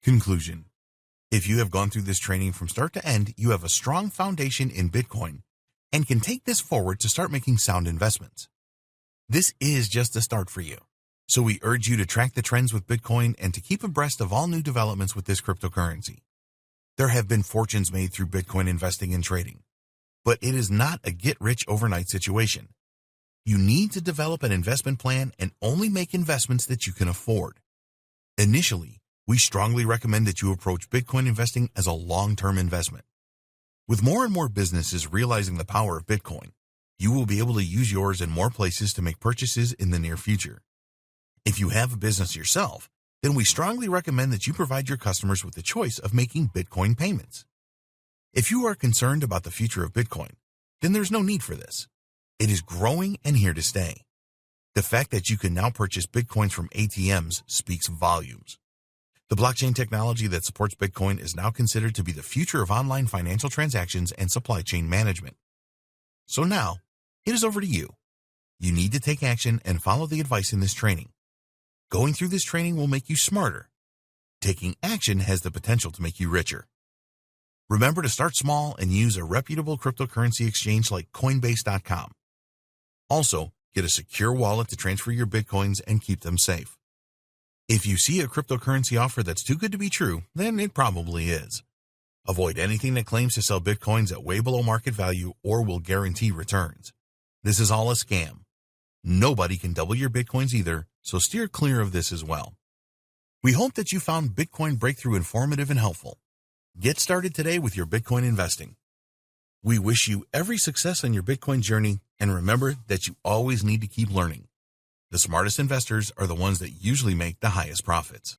Conclusion. If you have gone through this training from start to end, you have a strong foundation in Bitcoin and can take this forward to start making sound investments. This is just the start for you. So we urge you to track the trends with Bitcoin and to keep abreast of all new developments with this cryptocurrency. There have been fortunes made through Bitcoin investing and trading, but it is not a get-rich-overnight situation. You need to develop an investment plan and only make investments that you can afford. Initially, we strongly recommend that you approach Bitcoin investing as a long-term investment. With more and more businesses realizing the power of Bitcoin, you will be able to use yours in more places to make purchases in the near future. If you have a business yourself, then we strongly recommend that you provide your customers with the choice of making Bitcoin payments. If you are concerned about the future of Bitcoin, then there's no need for this. It is growing and here to stay. The fact that you can now purchase Bitcoins from ATMs speaks volumes. The blockchain technology that supports Bitcoin is now considered to be the future of online financial transactions and supply chain management. So now, it is over to you. You need to take action and follow the advice in this training. Going through this training will make you smarter. Taking action has the potential to make you richer. Remember to start small and use a reputable cryptocurrency exchange like Coinbase.com. Also, get a secure wallet to transfer your Bitcoins and keep them safe. If you see a cryptocurrency offer that's too good to be true, then it probably is. Avoid anything that claims to sell Bitcoins at way below market value or will guarantee returns. This is all a scam. Nobody can double your Bitcoins either, so steer clear of this as well. We hope that you found Bitcoin Breakthrough informative and helpful. Get started today with your Bitcoin investing. We wish you every success on your Bitcoin journey, and remember that you always need to keep learning. The smartest investors are the ones that usually make the highest profits.